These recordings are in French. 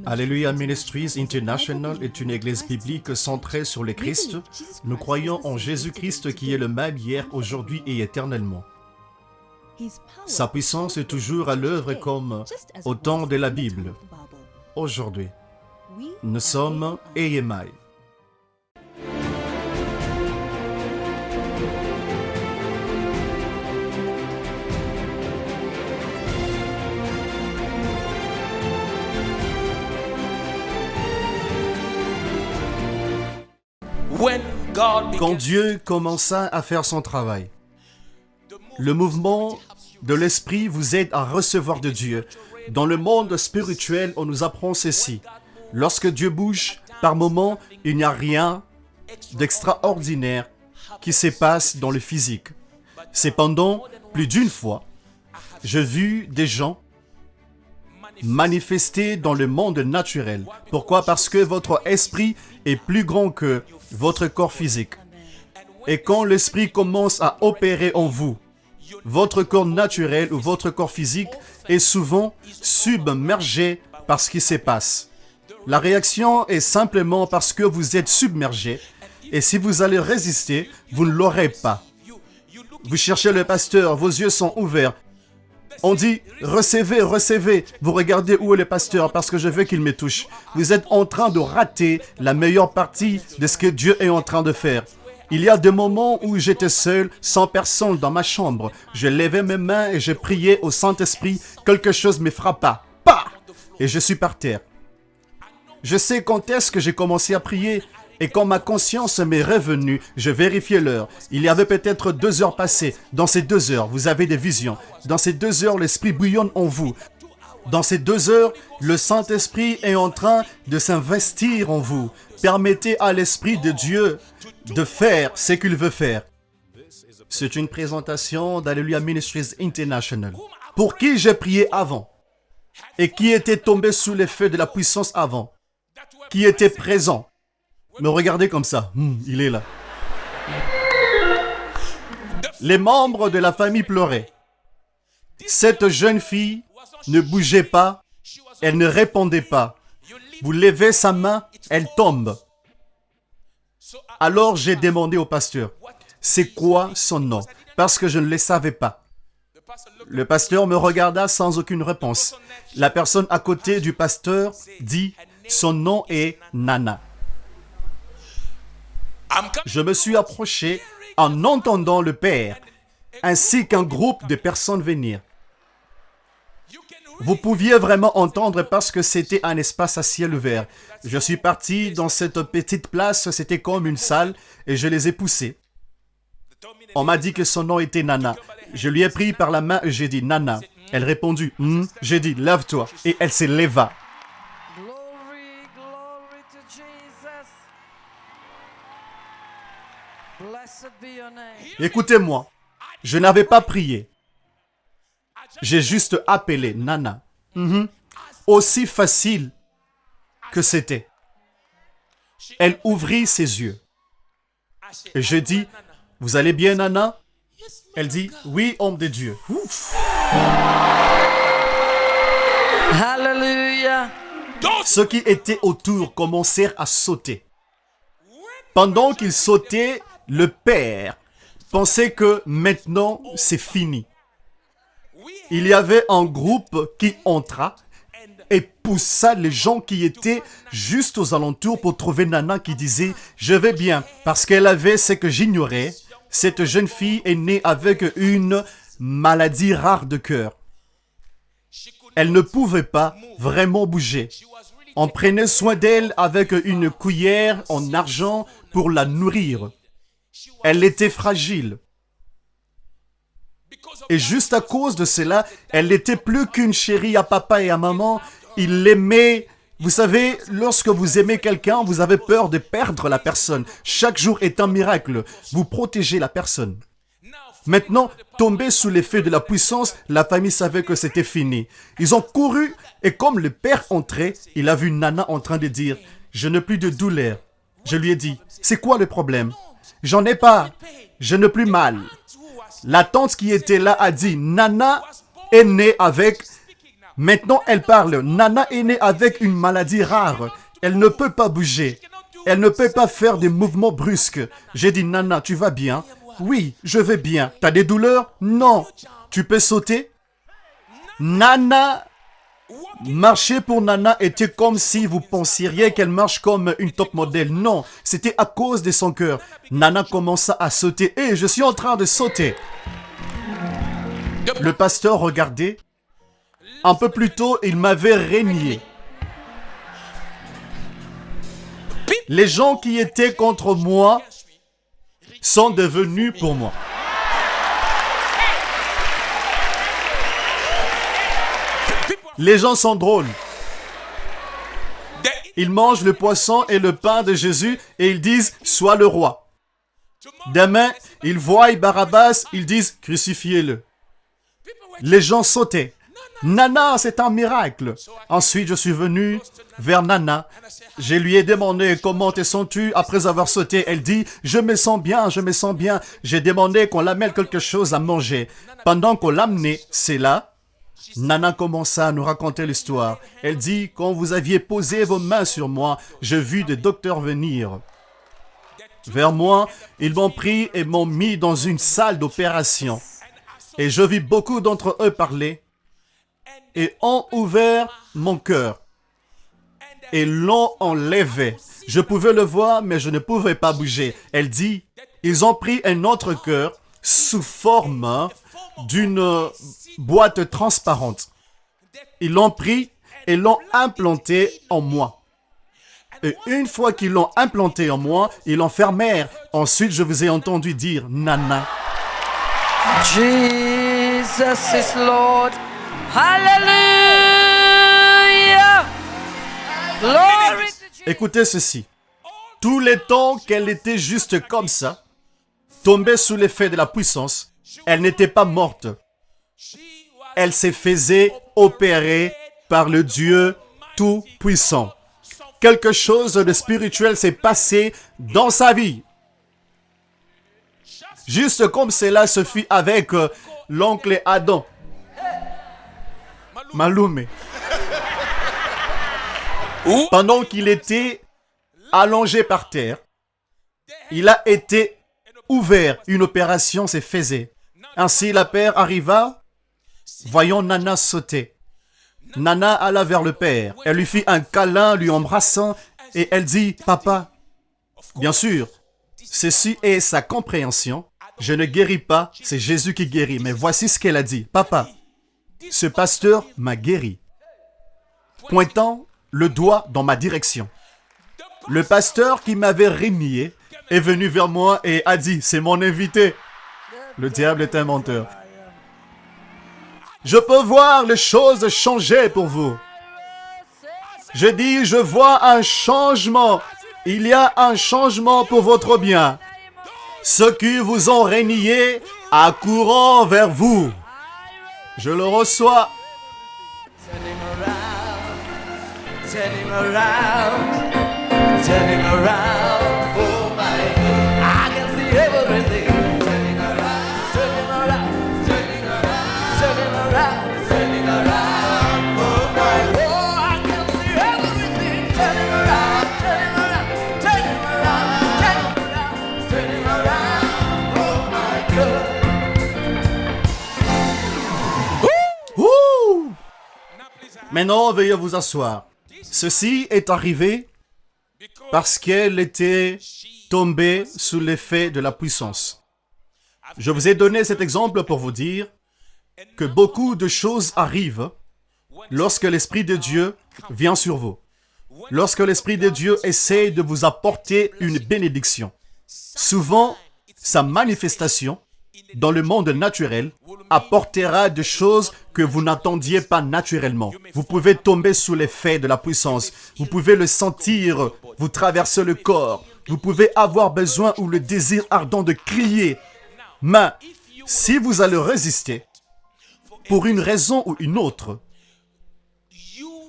Alléluia Ministries International est une église biblique centrée sur le Christ. Nous croyons en Jésus-Christ qui est le même hier, aujourd'hui et éternellement. Sa puissance est toujours à l'œuvre comme au temps de la Bible. Aujourd'hui, nous sommes EMI. Quand Dieu commença à faire son travail, le mouvement de l'Esprit vous aide à recevoir de Dieu. Dans le monde spirituel, on nous apprend ceci. Lorsque Dieu bouge, par moments, il n'y a rien d'extraordinaire qui se passe dans le physique. Cependant, plus d'une fois, j'ai vu des gens manifester dans le monde naturel. Pourquoi? Parce que votre esprit est plus grand que votre corps physique. Et quand l'esprit commence à opérer en vous, votre corps naturel ou votre corps physique est souvent submergé par ce qui se passe. La réaction est simplement parce que vous êtes submergé. Et si vous allez résister, vous ne l'aurez pas. Vous cherchez le pasteur, vos yeux sont ouverts. On dit, recevez, recevez. Vous regardez où est le pasteur parce que je veux qu'il me touche. Vous êtes en train de rater la meilleure partie de ce que Dieu est en train de faire. Il y a des moments où j'étais seul, sans personne dans ma chambre. Je levais mes mains et je priais au Saint-Esprit. Quelque chose me frappa. Pah! Et je suis par terre. Je sais quand est-ce que j'ai commencé à prier. Et quand ma conscience m'est revenue, je vérifiais l'heure. Il y avait peut-être 2 heures passées. Dans ces 2 heures, vous avez des visions. Dans ces 2 heures, l'Esprit bouillonne en vous. Dans ces 2 heures, le Saint-Esprit est en train de s'investir en vous. Permettez à l'Esprit de Dieu de faire ce qu'il veut faire. C'est une présentation d'Alléluia Ministries International. Pour qui j'ai prié avant? Et qui était tombé sous l'effet de la puissance avant? Qui était présent? Me regardez comme ça. Il est là. Les membres de la famille pleuraient. Cette jeune fille ne bougeait pas. Elle ne répondait pas. Vous levez sa main, elle tombe. Alors j'ai demandé au pasteur, c'est quoi son nom? Parce que je ne le savais pas. Le pasteur me regarda sans aucune réponse. La personne à côté du pasteur dit, son nom est Nana. Je me suis approché en entendant le père, ainsi qu'un groupe de personnes venir. Vous pouviez vraiment entendre parce que c'était un espace à ciel ouvert. Je suis parti dans cette petite place, c'était comme une salle, et je les ai poussés. On m'a dit que son nom était Nana. Je lui ai pris par la main et j'ai dit Nana. Elle répondit, J'ai dit, lève-toi. Et elle se leva. Écoutez-moi, je n'avais pas prié. J'ai juste appelé Nana. Aussi facile que c'était. Elle ouvrit ses yeux. Et j'ai dit, vous allez bien Nana? Elle dit, oui, homme de Dieu. Ouf. Hallelujah. Ceux qui étaient autour commencèrent à sauter. Pendant qu'ils sautaient, le père pensait que maintenant c'est fini. Il y avait un groupe qui entra et poussa les gens qui étaient juste aux alentours pour trouver Nana qui disait « Je vais bien » parce qu'elle avait ce que j'ignorais. Cette jeune fille est née avec une maladie rare de cœur. Elle ne pouvait pas vraiment bouger. On prenait soin d'elle avec une cuillère en argent pour la nourrir. Elle était fragile. Et juste à cause de cela, elle n'était plus qu'une chérie à papa et à maman. Il l'aimait. Vous savez, lorsque vous aimez quelqu'un, vous avez peur de perdre la personne. Chaque jour est un miracle. Vous protégez la personne. Maintenant, tombé sous l'effet de la puissance, la famille savait que c'était fini. Ils ont couru et comme le père entrait, il a vu Nana en train de dire « Je n'ai plus de douleur ». Je lui ai dit « C'est quoi le problème ?»« J'en ai pas. Je n'ai plus mal. » La tante qui était là a dit « Nana est née avec Maintenant, elle parle. Nana est née avec une maladie rare. Elle ne peut pas bouger. Elle ne peut pas faire des mouvements brusques. J'ai dit, Nana, tu vas bien? Oui, je vais bien. T'as des douleurs? Non. Tu peux sauter? Nana, marcher pour Nana était comme si vous pensiez qu'elle marche comme une top modèle. Non, c'était à cause de son cœur. Nana commença à sauter. Et je suis en train de sauter. Le pasteur regardait. Un peu plus tôt, il m'avait régné. Les gens qui étaient contre moi sont devenus pour moi. Les gens sont drôles. Ils mangent le poisson et le pain de Jésus et ils disent « Sois le roi ». Demain, ils voient Barabbas, ils disent « Crucifiez-le ». Les gens sautaient. Nana, c'est un miracle. Ensuite, je suis venu vers Nana. Je lui ai demandé comment te sens-tu après avoir sauté. Elle dit, je me sens bien, je me sens bien. J'ai demandé qu'on l'amène quelque chose à manger. Pendant qu'on l'amenait, c'est là. Nana commença à nous raconter l'histoire. Elle dit, quand vous aviez posé vos mains sur moi, j'ai vu des docteurs venir vers moi. Ils m'ont pris et m'ont mis dans une salle d'opération. Et je vis beaucoup d'entre eux parler. Et ont ouvert mon cœur et l'ont enlevé. Je pouvais le voir, mais je ne pouvais pas bouger. Elle dit, ils ont pris un autre cœur sous forme d'une boîte transparente. Ils l'ont pris et l'ont implanté en moi. Et une fois qu'ils l'ont implanté en moi, ils l'enfermèrent. Ensuite, je vous ai entendu dire, Nana. Jesus is Lord. Hallelujah. Glory to Jesus. Écoutez ceci. Tous les temps qu'elle était juste comme ça, tombée sous l'effet de la puissance, elle n'était pas morte. Elle se faisait opérer par le Dieu Tout-Puissant. Quelque chose de spirituel s'est passé dans sa vie. Juste comme cela se fit avec l'oncle Adam. Malume. Pendant qu'il était allongé par terre, il a été ouvert. Une opération s'est faite. Ainsi, la père arriva, voyant Nana sauter. Nana alla vers le père. Elle lui fit un câlin, lui embrassant, et elle dit, « Papa, bien sûr, ceci est sa compréhension. Je ne guéris pas, c'est Jésus qui guérit. Mais voici ce qu'elle a dit. Papa, ce pasteur m'a guéri. » Pointant le doigt dans ma direction. Le pasteur qui m'avait régné est venu vers moi et a dit, « C'est mon invité. » Le diable est un menteur. Je peux voir les choses changer pour vous. Je dis, je vois un changement. Il y a un changement pour votre bien. Ceux qui vous ont régné accourant vers vous. Je le reçois. Turning around, turning around for my good. I can see everything. Turning around, turning around, turning around, turning around, turning around for my good. Oh, I can see everything. Turning around, turning around, turning around, turning around, turning around for my good. Ouh! Maintenant, veuillez vous asseoir. Ceci est arrivé parce qu'elle était tombée sous l'effet de la puissance. Je vous ai donné cet exemple pour vous dire que beaucoup de choses arrivent lorsque l'Esprit de Dieu vient sur vous. Lorsque l'Esprit de Dieu essaie de vous apporter une bénédiction. Souvent, sa manifestation dans le monde naturel apportera des choses que vous n'attendiez pas naturellement. Vous pouvez tomber sous l'effet de la puissance. Vous pouvez le sentir vous traverser le corps. Vous pouvez avoir besoin ou le désir ardent de crier. Mais si vous allez résister, pour une raison ou une autre,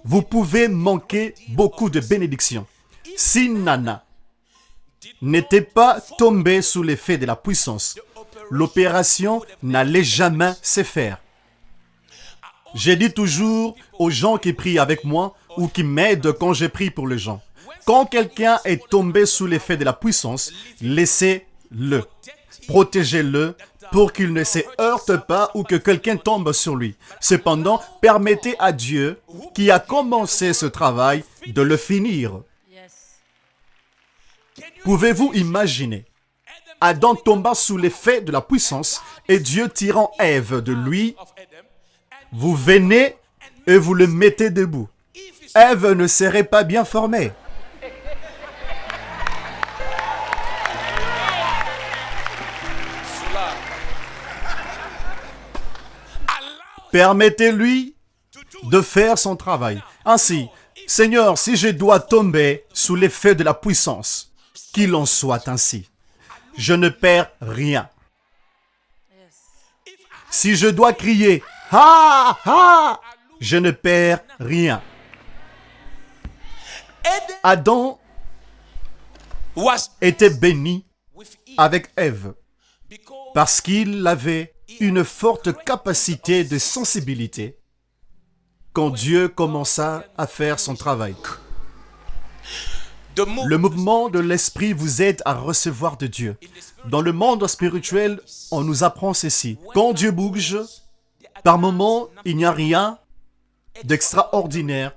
vous pouvez manquer beaucoup de bénédictions. Si Nana n'était pas tombée sous l'effet de la puissance, l'opération n'allait jamais se faire. J'ai dit toujours aux gens qui prient avec moi ou qui m'aident quand je prie pour les gens, quand quelqu'un est tombé sous l'effet de la puissance, laissez-le, protégez-le pour qu'il ne se heurte pas ou que quelqu'un tombe sur lui. Cependant, permettez à Dieu, qui a commencé ce travail, de le finir. Pouvez-vous imaginer Adam tomba sous l'effet de la puissance et Dieu tirant Ève de lui, vous venez et vous le mettez debout. Ève ne serait pas bien formée. Permettez-lui de faire son travail. Ainsi, Seigneur, si je dois tomber sous l'effet de la puissance, qu'il en soit ainsi. Je ne perds rien. Si je dois crier « Ha! Ha !» je ne perds rien. Adam était béni avec Ève parce qu'il avait une forte capacité de sensibilité quand Dieu commença à faire son travail. Le mouvement de l'esprit vous aide à recevoir de Dieu. Dans le monde spirituel, on nous apprend ceci. Quand Dieu bouge, par moments, il n'y a rien d'extraordinaire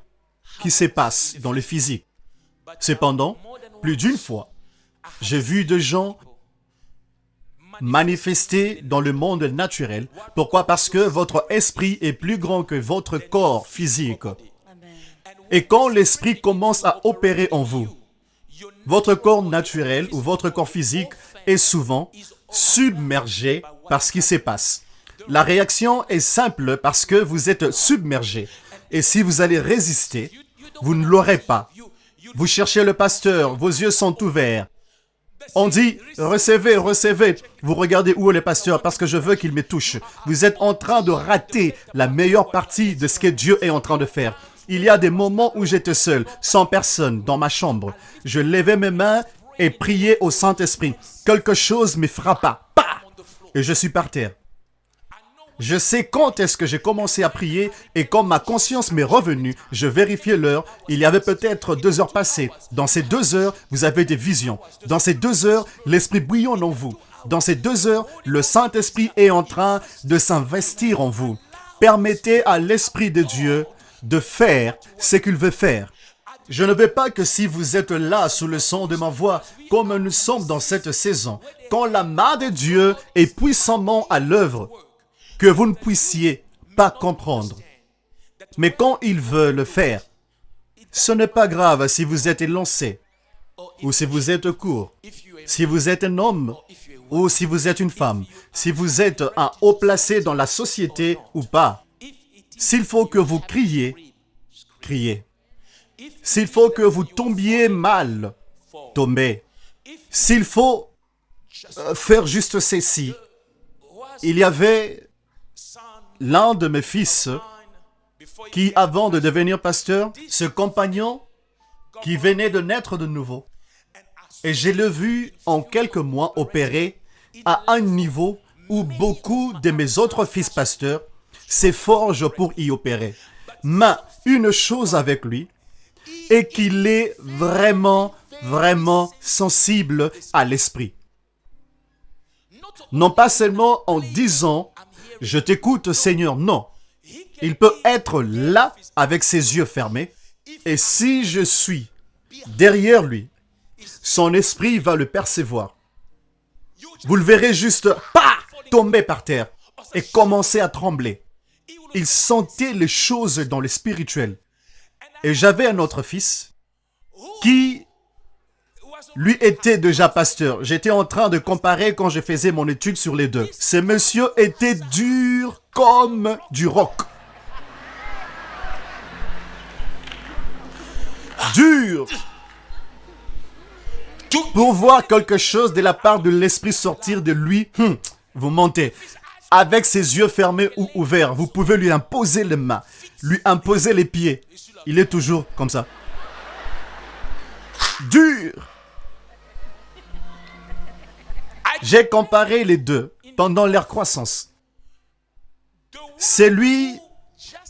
qui se passe dans le physique. Cependant, plus d'une fois, j'ai vu des gens manifester dans le monde naturel. Pourquoi? Parce que votre esprit est plus grand que votre corps physique. Et quand l'esprit commence à opérer en vous, votre corps naturel ou votre corps physique est souvent submergé par ce qui se passe. La réaction est simple parce que vous êtes submergé. Et si vous allez résister, vous ne l'aurez pas. Vous cherchez le pasteur, vos yeux sont ouverts. On dit, recevez, recevez. Vous regardez où est le pasteur parce que je veux qu'il me touche. Vous êtes en train de rater la meilleure partie de ce que Dieu est en train de faire. Il y a des moments où j'étais seul, sans personne, dans ma chambre. Je levais mes mains et priais au Saint-Esprit. Quelque chose me frappa. Bah! Et je suis par terre. Je sais quand est-ce que j'ai commencé à prier et quand ma conscience m'est revenue, je vérifiais l'heure. Il y avait peut-être 2 heures passées. Dans ces 2 heures, vous avez des visions. Dans ces 2 heures, l'Esprit bouillonne en vous. Dans ces 2 heures, le Saint-Esprit est en train de s'investir en vous. Permettez à l'Esprit de Dieu de faire ce qu'il veut faire. Je ne veux pas que si vous êtes là sous le son de ma voix, comme nous sommes dans cette saison, quand la main de Dieu est puissamment à l'œuvre, que vous ne puissiez pas comprendre. Mais quand il veut le faire, ce n'est pas grave si vous êtes élancé, ou si vous êtes court, si vous êtes un homme, ou si vous êtes une femme, si vous êtes un haut placé dans la société ou pas. S'il faut que vous criez, criez. S'il faut que vous tombiez mal, tombez. S'il faut faire juste ceci. Il y avait l'un de mes fils qui, avant de devenir pasteur, ce compagnon qui venait de naître de nouveau. Et je l'ai vu en quelques mois opérer à un niveau où beaucoup de mes autres fils pasteurs s'efforcent pour y opérer. Mais une chose avec lui est qu'il est vraiment sensible à l'esprit. Non pas seulement en disant « Je t'écoute Seigneur », non. Il peut être là avec ses yeux fermés et si je suis derrière lui, son esprit va le percevoir. Vous le verrez juste tomber par terre et commencer à trembler. Il sentait les choses dans le spirituel. Et j'avais un autre fils qui, lui, était déjà pasteur. J'étais en train de comparer quand je faisais mon étude sur les deux. Ce monsieur était dur comme du roc. Dur. Pour voir quelque chose de la part de l'esprit sortir de lui, vous mentez. Avec ses yeux fermés ou ouverts, vous pouvez lui imposer les mains, lui imposer les pieds. Il est toujours comme ça. Dur. J'ai comparé les deux pendant leur croissance. C'est lui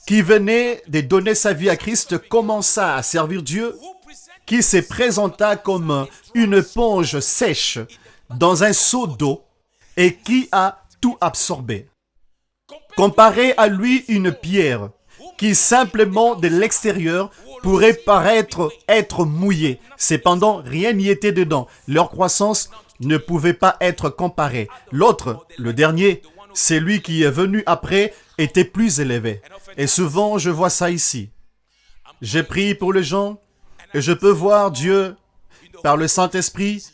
qui venait de donner sa vie à Christ, commença à servir Dieu, qui se présenta comme une éponge sèche dans un seau d'eau et qui a tout absorbé. Comparé à lui une pierre qui simplement de l'extérieur pourrait paraître être mouillée. Cependant, rien n'y était dedans. Leur croissance ne pouvait pas être comparée. L'autre, le dernier, celui qui est venu après, était plus élevé. Et souvent, je vois ça ici. J'ai prié pour les gens et je peux voir Dieu, par le Saint-Esprit,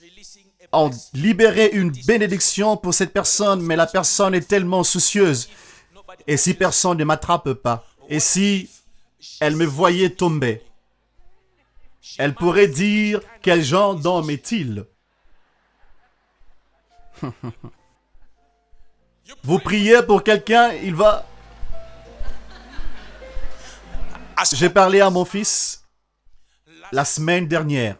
en libérer une bénédiction pour cette personne, mais la personne est tellement soucieuse. Et si personne ne m'attrape pas, et si elle me voyait tomber, elle pourrait dire « Quel genre d'homme est-il » Vous priez pour quelqu'un, il va... J'ai parlé à mon fils la semaine dernière.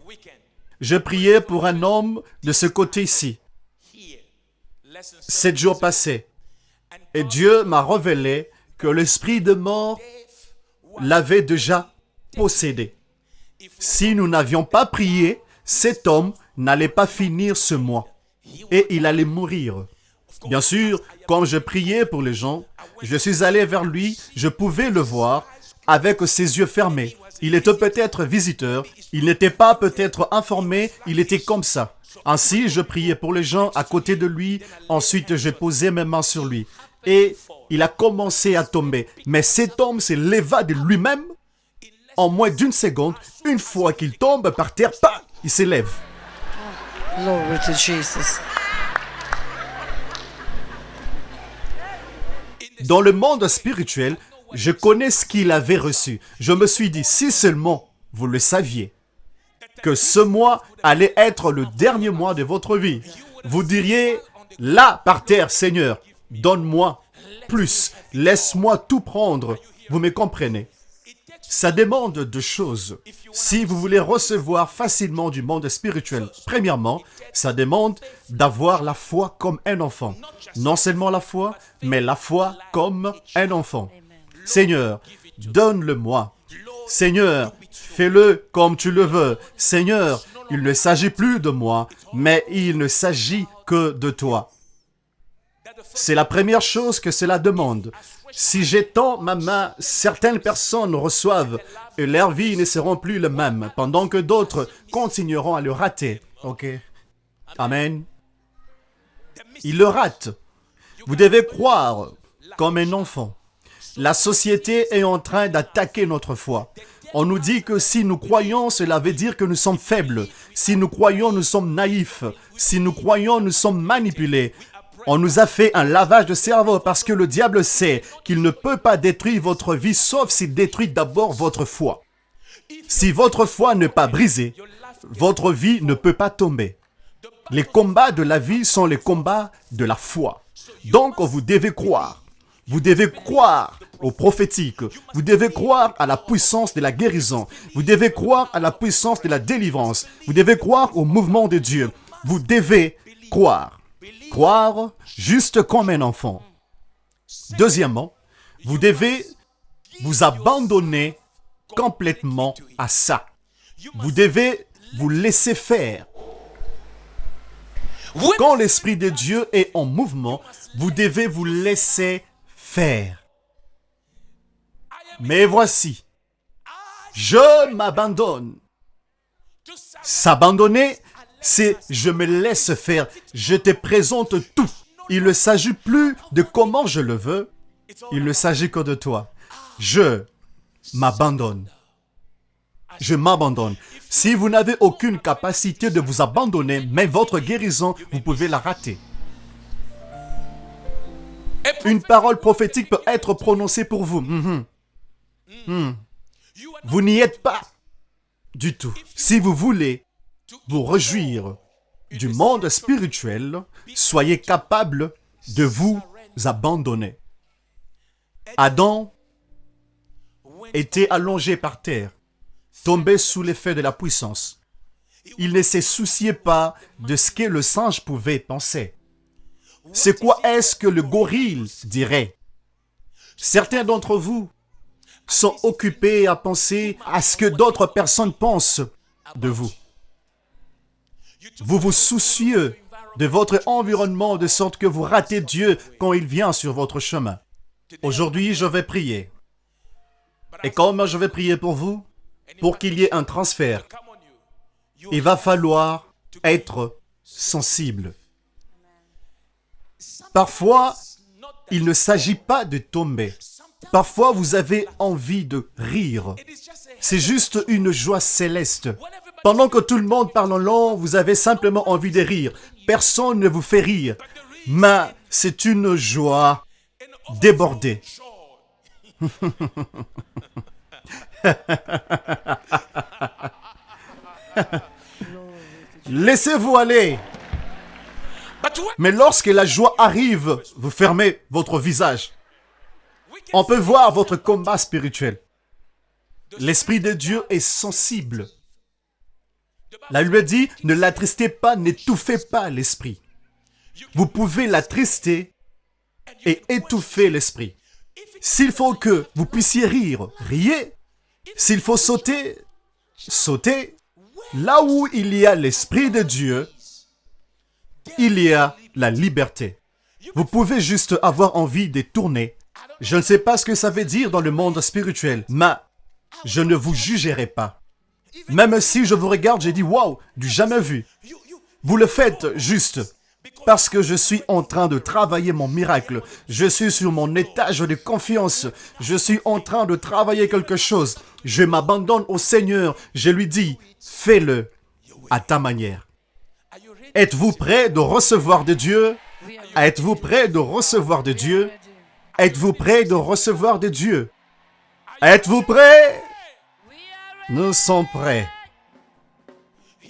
Je priais pour un homme de ce côté-ci, 7 jours passés. Et Dieu m'a révélé que l'esprit de mort l'avait déjà possédé. Si nous n'avions pas prié, cet homme n'allait pas finir ce mois. Et il allait mourir. Bien sûr, quand je priais pour les gens, je suis allé vers lui, je pouvais le voir avec ses yeux fermés. Il était peut-être visiteur, il n'était pas peut-être informé, il était comme ça. Ainsi, je priais pour les gens à côté de lui, ensuite j'ai posé mes mains sur lui. Et il a commencé à tomber. Mais cet homme se leva de lui-même en moins d'une seconde. Une fois qu'il tombe par terre, il s'élève. Glory to Jesus. Dans le monde spirituel, je connais ce qu'il avait reçu. Je me suis dit, si seulement vous le saviez, que ce mois allait être le dernier mois de votre vie, vous diriez, là par terre, Seigneur, donne-moi plus, laisse-moi tout prendre. Vous me comprenez? Ça demande deux choses. Si vous voulez recevoir facilement du monde spirituel, premièrement, ça demande d'avoir la foi comme un enfant. Non seulement la foi, mais la foi comme un enfant. Seigneur, donne-le-moi. Seigneur, fais-le comme tu le veux. Seigneur, il ne s'agit plus de moi, mais il ne s'agit que de toi. C'est la première chose que cela demande. Si j'étends ma main, certaines personnes reçoivent et leur vie ne seront plus les mêmes, pendant que d'autres continueront à le rater. Ok? Amen. Ils le ratent. Vous devez croire comme un enfant. La société est en train d'attaquer notre foi. On nous dit que si nous croyons, cela veut dire que nous sommes faibles. Si nous croyons, nous sommes naïfs. Si nous croyons, nous sommes manipulés. On nous a fait un lavage de cerveau parce que le diable sait qu'il ne peut pas détruire votre vie sauf s'il détruit d'abord votre foi. Si votre foi n'est pas brisée, votre vie ne peut pas tomber. Les combats de la vie sont les combats de la foi. Donc vous devez croire. Vous devez croire au prophétique. Vous devez croire à la puissance de la guérison. Vous devez croire à la puissance de la délivrance. Vous devez croire au mouvement de Dieu. Vous devez croire. Croire juste comme un enfant. Deuxièmement, vous devez vous abandonner complètement à ça. Vous devez vous laisser faire. Quand l'Esprit de Dieu est en mouvement, vous devez vous laisser faire. Mais voici, je m'abandonne. S'abandonner, c'est je me laisse faire, je te présente tout. Il ne s'agit plus de comment je le veux, il ne s'agit que de toi. Je m'abandonne. Je m'abandonne. Si vous n'avez aucune capacité de vous abandonner, même votre guérison, vous pouvez la rater. Une parole prophétique peut être prononcée pour vous. Vous n'y êtes pas du tout. Si vous voulez vous réjouir du monde spirituel, soyez capable de vous abandonner. Adam était allongé par terre, tombé sous l'effet de la puissance. Il ne se souciait pas de ce que le singe pouvait penser. C'est quoi est-ce que le gorille dirait? Certains d'entre vous sont occupés à penser à ce que d'autres personnes pensent de vous. Vous vous souciez de votre environnement de sorte que vous ratez Dieu quand il vient sur votre chemin. Aujourd'hui, je vais prier. Et comment je vais prier pour vous? Pour qu'il y ait un transfert, il va falloir être sensible. Parfois, il ne s'agit pas de tomber. Parfois, vous avez envie de rire. C'est juste une joie céleste. Pendant que tout le monde parle en langue, vous avez simplement envie de rire. Personne ne vous fait rire. Mais c'est une joie débordée. Laissez-vous aller. Mais lorsque la joie arrive, vous fermez votre visage. On peut voir votre combat spirituel. L'Esprit de Dieu est sensible. La Bible dit, ne l'attristez pas, n'étouffez pas l'Esprit. Vous pouvez l'attrister et étouffer l'Esprit. S'il faut que vous puissiez rire, riez. S'il faut sauter, sautez. Là où il y a l'Esprit de Dieu, il y a la liberté. Vous pouvez juste avoir envie de tourner. Je ne sais pas ce que ça veut dire dans le monde spirituel, mais je ne vous jugerai pas. Même si je vous regarde, j'ai dit « Wow, du jamais vu ». Vous le faites juste parce que je suis en train de travailler mon miracle. Je suis sur mon étage de confiance. Je suis en train de travailler quelque chose. Je m'abandonne au Seigneur. Je lui dis « Fais-le à ta manière ». Êtes-vous prêt de recevoir de Dieu? Êtes-vous prêt de recevoir de Dieu? Êtes-vous prêt de recevoir de Dieu? Êtes-vous prêt? Nous sommes prêts.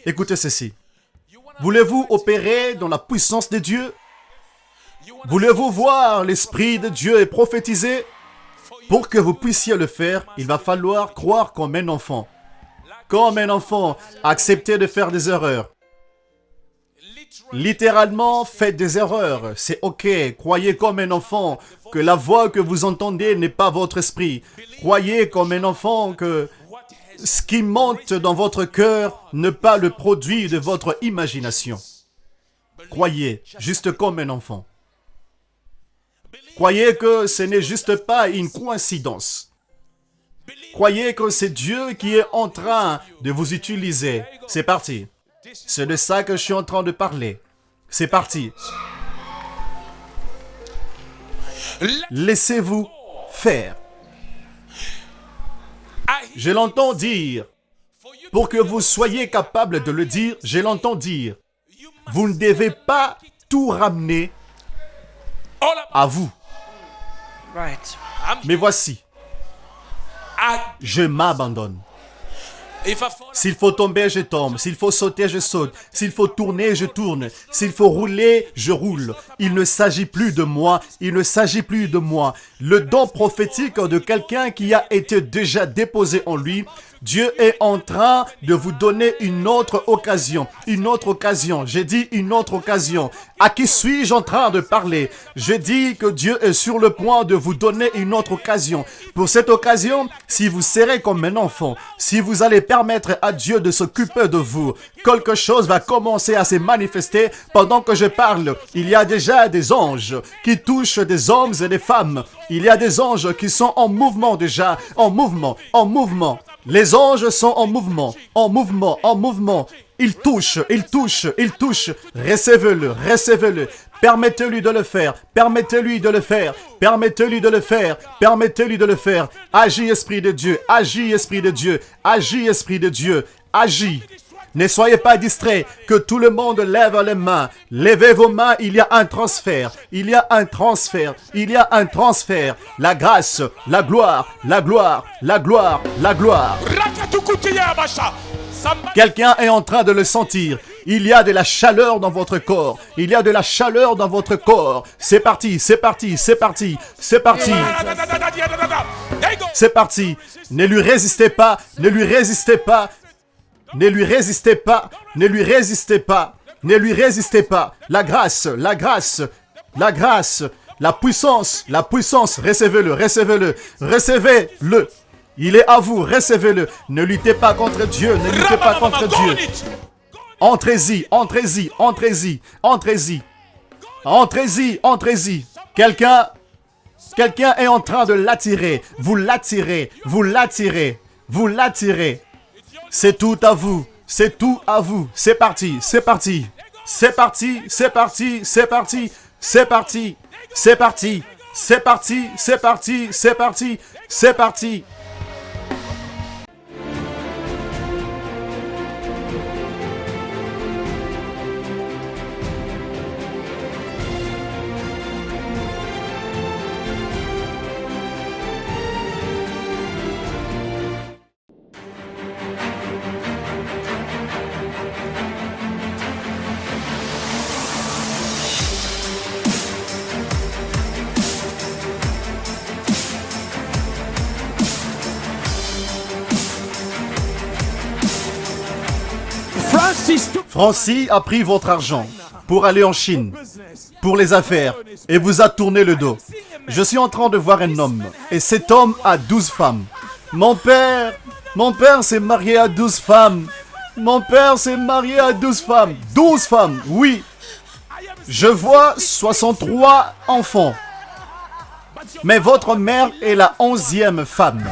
Écoutez ceci. Voulez-vous opérer dans la puissance de Dieu? Voulez-vous voir l'Esprit de Dieu et prophétiser? Pour que vous puissiez le faire, il va falloir croire comme un enfant. Comme un enfant, accepter de faire des erreurs. Littéralement, faites des erreurs. C'est ok. Croyez comme un enfant que la voix que vous entendez n'est pas votre esprit. Croyez comme un enfant que ce qui monte dans votre cœur n'est pas le produit de votre imagination. Croyez, juste comme un enfant. Croyez que ce n'est juste pas une coïncidence. Croyez que c'est Dieu qui est en train de vous utiliser. C'est parti. C'est de ça que je suis en train de parler. C'est parti. Laissez-vous faire. Je l'entends dire. Pour que vous soyez capable de le dire, je l'entends dire. Vous ne devez pas tout ramener à vous. Right. Mais voici, je m'abandonne. S'il faut tomber, je tombe. S'il faut sauter, je saute. S'il faut tourner, je tourne. S'il faut rouler, je roule. Il ne s'agit plus de moi. Il ne s'agit plus de moi. Le don prophétique de quelqu'un qui a été déjà déposé en lui, Dieu est en train de vous donner une autre occasion. Une autre occasion. J'ai dit une autre occasion. À qui suis-je en train de parler? Je dis que Dieu est sur le point de vous donner une autre occasion. Pour cette occasion, si vous serez comme un enfant, si vous allez permettre à Dieu de s'occuper de vous, quelque chose va commencer à se manifester pendant que je parle. Il y a déjà des anges qui touchent des hommes et des femmes. Il y a des anges qui sont en mouvement déjà, en mouvement, en mouvement. Les anges sont en mouvement, en mouvement, en mouvement. Ils touchent, ils touchent, ils touchent. Recevez-le, recevez-le. Permettez-lui de le faire, permettez-lui de le faire, permettez-lui de le faire, permettez-lui de le faire. Agis, Esprit de Dieu, agis, Esprit de Dieu, agis, Esprit de Dieu, agis. Ne soyez pas distraits, que tout le monde lève les mains. Levez vos mains, il y a un transfert. Il y a un transfert. Il y a un transfert. La grâce, la gloire, la gloire, la gloire, la gloire. Quelqu'un est en train de le sentir. Il y a de la chaleur dans votre corps. Il y a de la chaleur dans votre corps. C'est parti, c'est parti, c'est parti, c'est parti. C'est parti. Ne lui résistez pas, ne lui résistez pas. Ne lui résistez pas, ne lui résistez pas, ne lui résistez pas. La grâce, la grâce, la grâce, la puissance, recevez-le, recevez-le, recevez-le, Il est à vous, recevez-le. Ne luttez pas contre Dieu, ne luttez pas contre Dieu. Entrez-y, entrez-y, entrez-y, entrez-y. Entrez-y, entrez-y. Quelqu'un est en train de l'attirer. Vous l'attirez, vous l'attirez, vous l'attirez. C'est tout à vous, c'est tout à vous. C'est parti, c'est parti. C'est parti, c'est parti, c'est parti, c'est parti, c'est parti, c'est parti, c'est parti, c'est parti, c'est parti. Francis a pris votre argent pour aller en Chine, pour les affaires, et vous a tourné le dos. Je suis en train de voir un homme, et cet homme a 12 femmes. Mon père s'est marié à 12 femmes. Mon père s'est marié à 12 femmes. 12 femmes, oui. Je vois 63 enfants. Mais votre mère est la 11e femme.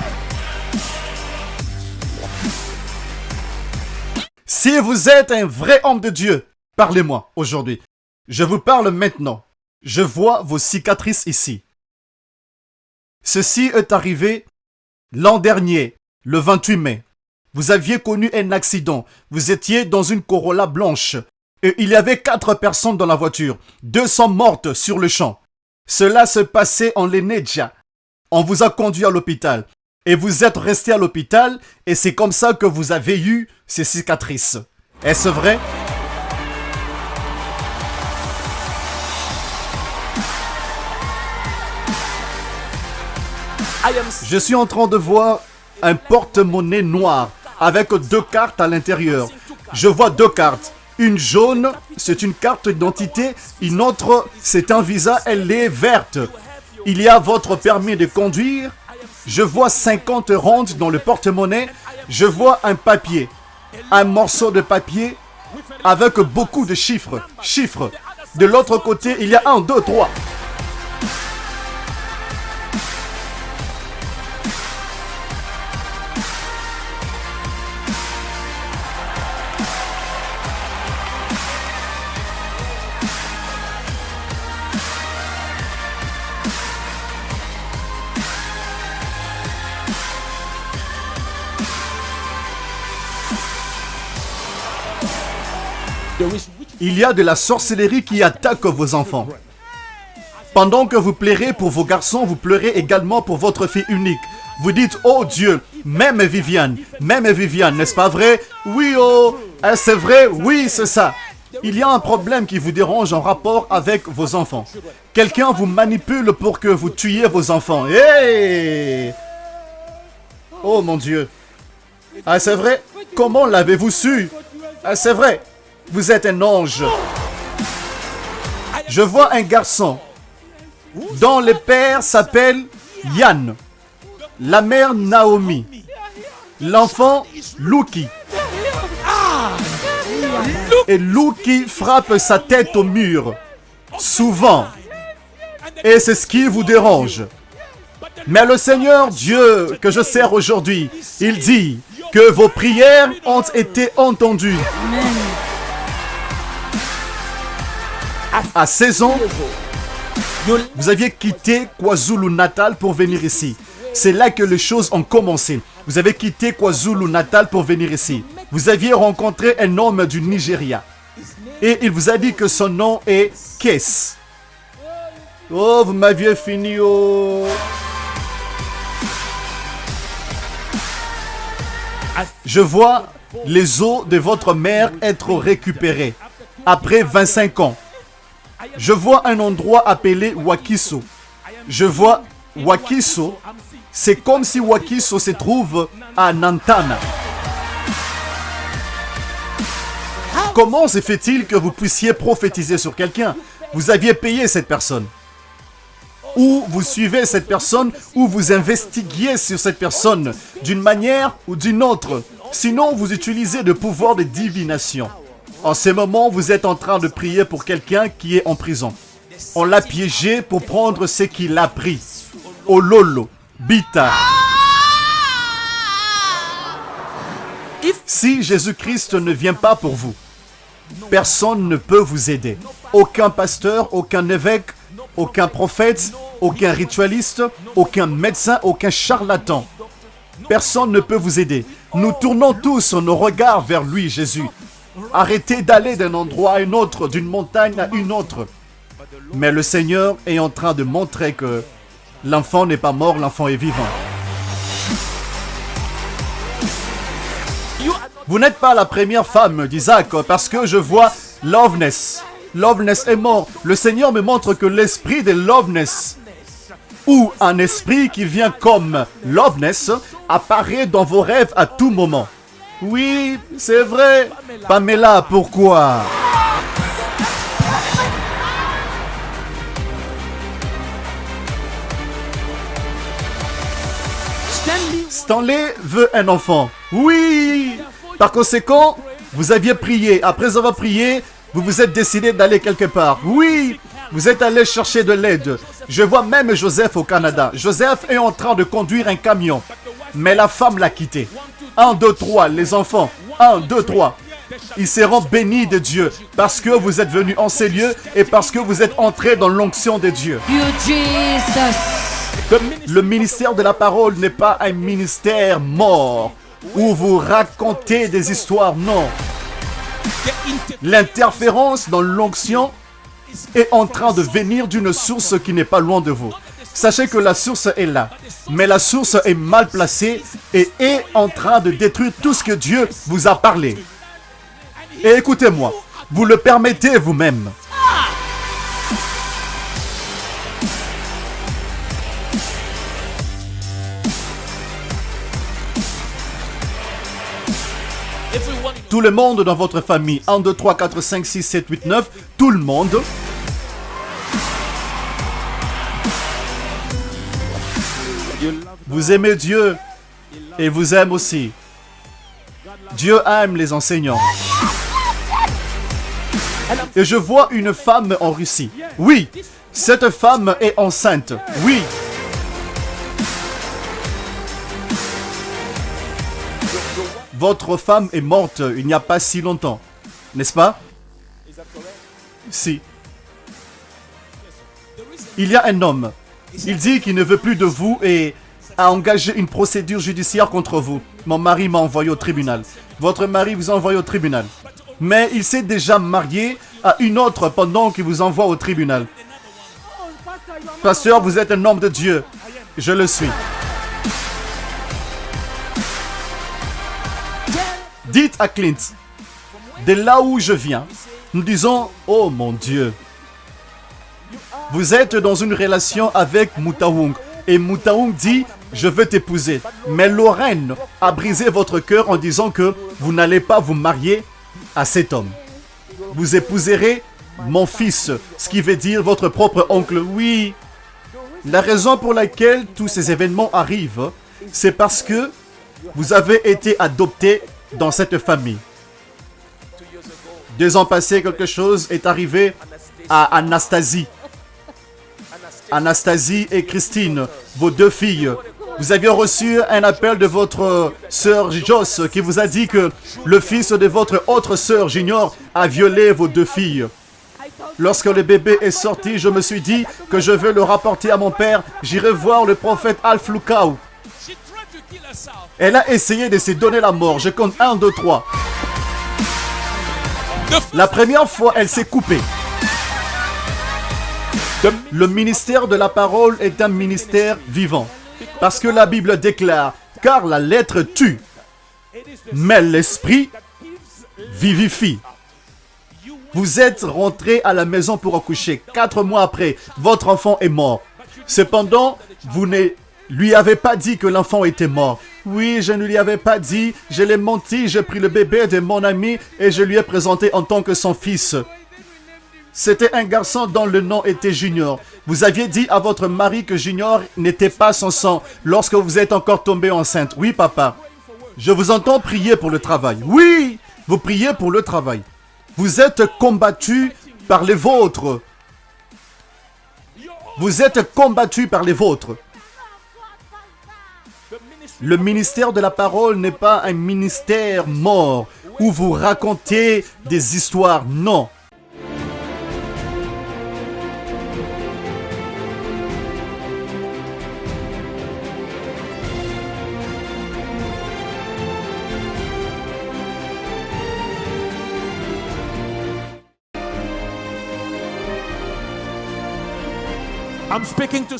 Si vous êtes un vrai homme de Dieu, parlez-moi aujourd'hui. Je vous parle maintenant. Je vois vos cicatrices ici. Ceci est arrivé l'an dernier, le 28 mai. Vous aviez connu un accident. Vous étiez dans une Corolla blanche. Et il y avait 4 personnes dans la voiture. 2 sont mortes sur le champ. Cela se passait en Leneja. On vous a conduit à l'hôpital. Et vous êtes resté à l'hôpital et c'est comme ça que vous avez eu ces cicatrices. Est-ce vrai? Je suis en train de voir un porte-monnaie noir avec 2 cartes à l'intérieur. Je vois 2 cartes. Une jaune, c'est une carte d'identité. Une autre, c'est un visa, elle est verte. Il y a votre permis de conduire. Je vois 50 rondes dans le porte-monnaie. Je vois un papier. Un morceau de papier avec beaucoup de chiffres. Chiffres. De l'autre côté, il y a 1, 2, 3. Il y a de la sorcellerie qui attaque vos enfants. Pendant que vous pleurez pour vos garçons, vous pleurez également pour votre fille unique. Vous dites, oh Dieu, même Viviane, n'est-ce pas vrai? Oui, oh, c'est vrai? Oui, c'est ça. Il y a un problème qui vous dérange en rapport avec vos enfants. Quelqu'un vous manipule pour que vous tuiez vos enfants. Hey! Oh mon Dieu. Ah, c'est vrai? Comment l'avez-vous su? Ah, c'est vrai. Vous êtes un ange. Je vois un garçon dont le père s'appelle Yann, la mère Naomi, l'enfant Luki. Et Luki frappe sa tête au mur, souvent. Et c'est ce qui vous dérange. Mais le Seigneur Dieu que je sers aujourd'hui, il dit que vos prières ont été entendues. À 16 ans, vous aviez quitté KwaZulu-Natal pour venir ici. C'est là que les choses ont commencé. Vous avez quitté KwaZulu-Natal pour venir ici. Vous aviez rencontré un homme du Nigeria. Et il vous a dit que son nom est Kes. Oh, vous m'aviez fini, oh. Je vois les os de votre mère être récupérés après 25 ans. Je vois un endroit appelé Wakiso. Je vois Wakiso. C'est comme si Wakiso se trouve à Nantana. Comment se fait-il que vous puissiez prophétiser sur quelqu'un? Vous aviez payé cette personne. ou vous suivez cette personne, ou vous investiguez sur cette personne d'une manière ou d'une autre. Sinon, vous utilisez le pouvoir de divination. En ce moment, vous êtes en train de prier pour quelqu'un qui est en prison. On l'a piégé pour prendre ce qu'il a pris. Ololo, Bita. Si Jésus-Christ ne vient pas pour vous, personne ne peut vous aider. Aucun pasteur, aucun évêque, aucun prophète, aucun ritualiste, aucun médecin, aucun charlatan. Personne ne peut vous aider. Nous tournons tous nos regards vers lui, Jésus. Arrêtez d'aller d'un endroit à un autre, d'une montagne à une autre. Mais le Seigneur est en train de montrer que l'enfant n'est pas mort, l'enfant est vivant. Vous n'êtes pas la première femme d'Isaac parce que je vois Loveness. Loveness est mort. Le Seigneur me montre que l'esprit de Loveness, ou un esprit qui vient comme Loveness, apparaît dans vos rêves à tout moment. Oui, c'est vrai. Pamela, pourquoi? Stanley veut un enfant. Oui. Par conséquent, vous aviez prié. Après avoir prié, vous vous êtes décidé d'aller quelque part. Oui. Vous êtes allé chercher de l'aide. Je vois même Joseph au Canada. Joseph est en train de conduire un camion. Mais la femme l'a quitté. 1, 2, 3, les enfants. 1, 2, 3. Ils seront bénis de Dieu parce que vous êtes venus en ces lieux et parce que vous êtes entrés dans l'onction de Dieu. Le ministère de la parole n'est pas un ministère mort où vous racontez des histoires, non. L'interférence dans l'onction est en train de venir d'une source qui n'est pas loin de vous. Sachez que la source est là, mais la source est mal placée et est en train de détruire tout ce que Dieu vous a parlé. Et écoutez-moi, vous le permettez vous-même. Tout le monde dans votre famille, 1, 2, 3, 4, 5, 6, 7, 8, 9, tout le monde. Vous aimez Dieu et vous aime aussi. Dieu aime les enseignants. Et je vois une femme en Russie. Oui, cette femme est enceinte. Oui. Votre femme est morte il n'y a pas si longtemps, n'est-ce pas? Si. Il y a un homme. Il dit qu'il ne veut plus de vous et a engagé une procédure judiciaire contre vous. Mon mari m'a envoyé au tribunal. Votre mari vous a envoyé au tribunal. Mais il s'est déjà marié à une autre pendant qu'il vous envoie au tribunal. Pasteur, vous êtes un homme de Dieu. Je le suis. Dites à Clint, de là où je viens, nous disons, oh mon Dieu, vous êtes dans une relation avec Moutaoung. Et Moutaoung dit, je veux t'épouser. Mais Lorraine a brisé votre cœur en disant que vous n'allez pas vous marier à cet homme. Vous épouserez mon fils, ce qui veut dire votre propre oncle. Oui, la raison pour laquelle tous ces événements arrivent, c'est parce que vous avez été adopté dans cette famille. 2 ans passés, quelque chose est arrivé à Anastasie. Anastasie et Christine, vos 2 filles. Vous aviez reçu un appel de votre sœur Joss qui vous a dit que le fils de votre autre sœur Junior a violé vos 2 filles. Lorsque le bébé est sorti, je me suis dit que je vais le rapporter à mon père. J'irai voir le prophète Al-Floukao. Elle a essayé de se donner la mort. Je compte 1, 2, 3. La première fois, elle s'est coupée. Le ministère de la parole est un ministère vivant. Parce que la Bible déclare, car la lettre tue, mais l'esprit vivifie. Vous êtes rentré à la maison pour accoucher. 4 mois après, votre enfant est mort. Cependant, vous ne lui avez pas dit que l'enfant était mort. Oui, je ne lui avais pas dit. Je l'ai menti. J'ai pris le bébé de mon ami et je lui ai présenté en tant que son fils. C'était un garçon dont le nom était Junior. Vous aviez dit à votre mari que Junior n'était pas son sang lorsque vous êtes encore tombée enceinte. Oui, papa. Je vous entends prier pour le travail. Oui, vous priez pour le travail. Vous êtes combattu par les vôtres. Vous êtes combattu par les vôtres. Le ministère de la parole n'est pas un ministère mort où vous racontez des histoires. Non.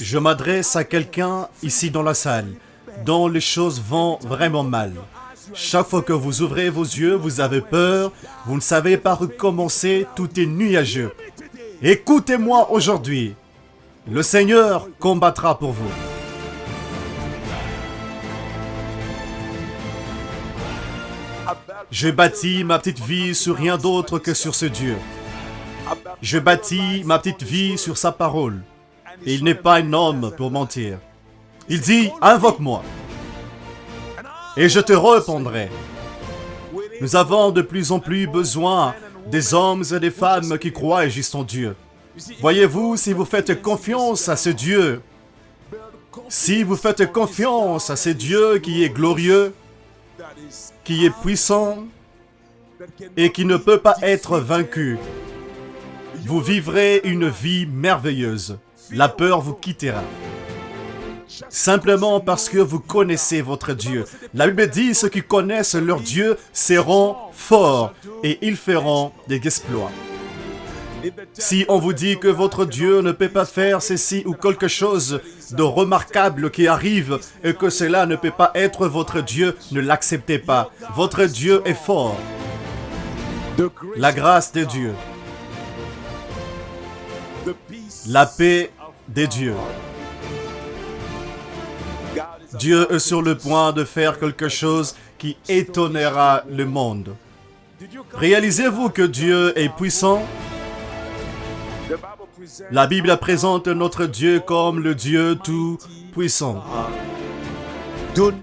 Je m'adresse à quelqu'un ici dans la salle dont les choses vont vraiment mal. Chaque fois que vous ouvrez vos yeux, vous avez peur, vous ne savez pas où commencer, tout est nuageux. Écoutez-moi aujourd'hui. Le Seigneur combattra pour vous. Je bâtis ma petite vie sur rien d'autre que sur ce Dieu. Je bâtis ma petite vie sur sa parole. Et il n'est pas un homme pour mentir. Il dit, invoque-moi, et je te répondrai. Nous avons de plus en plus besoin des hommes et des femmes qui croient et agissent en Dieu. Voyez-vous, si vous faites confiance à ce Dieu, si vous faites confiance à ce Dieu qui est glorieux, qui est puissant et qui ne peut pas être vaincu, vous vivrez une vie merveilleuse. La peur vous quittera. Simplement parce que vous connaissez votre Dieu. La Bible dit, ceux qui connaissent leur Dieu seront forts et ils feront des exploits. Si on vous dit que votre Dieu ne peut pas faire ceci ou quelque chose de remarquable qui arrive et que cela ne peut pas être votre Dieu, ne l'acceptez pas. Votre Dieu est fort. La grâce de Dieu. La paix des dieux. Dieu est sur le point de faire quelque chose qui étonnera le monde. Réalisez-vous que Dieu est puissant? La Bible présente notre Dieu comme le Dieu tout-puissant.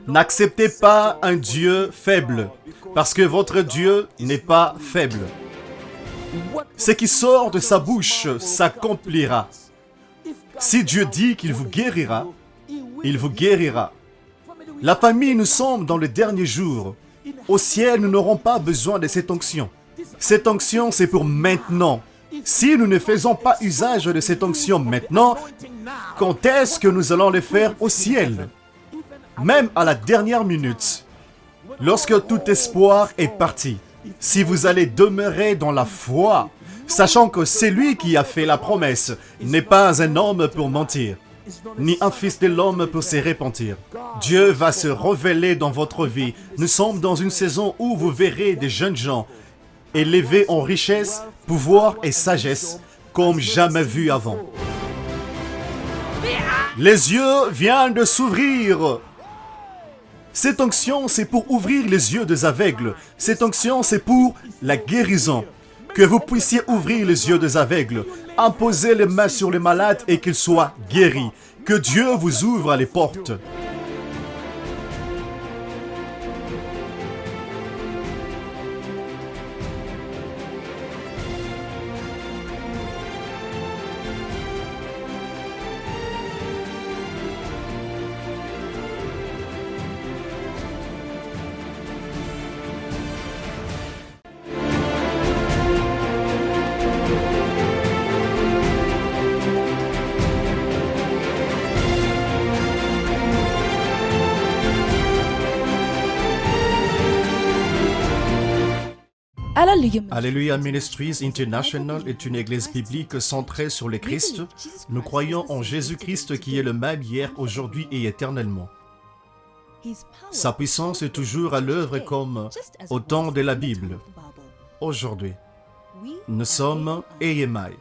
N'acceptez pas un Dieu faible, parce que votre Dieu n'est pas faible. Ce qui sort de sa bouche s'accomplira. Si Dieu dit qu'il vous guérira, il vous guérira. La famille, nous sommes dans les derniers jours. Au ciel, nous n'aurons pas besoin de cette onction. Cette onction, c'est pour maintenant. Si nous ne faisons pas usage de cette onction maintenant, quand est-ce que nous allons le faire au ciel? Même à la dernière minute, lorsque tout espoir est parti. Si vous allez demeurer dans la foi, sachant que c'est lui qui a fait la promesse, n'est pas un homme pour mentir, ni un fils de l'homme pour se repentir. Dieu va se révéler dans votre vie. Nous sommes dans une saison où vous verrez des jeunes gens élevés en richesse, pouvoir et sagesse, comme jamais vu avant. Les yeux viennent de s'ouvrir. Cette onction, c'est pour ouvrir les yeux des aveugles. Cette onction, c'est pour la guérison. Que vous puissiez ouvrir les yeux des aveugles, imposer les mains sur les malades et qu'ils soient guéris. Que Dieu vous ouvre les portes. Alléluia Ministries International est une église biblique centrée sur le Christ. Nous croyons en Jésus-Christ qui est le même hier, aujourd'hui et éternellement. Sa puissance est toujours à l'œuvre comme au temps de la Bible. Aujourd'hui, nous sommes EMI.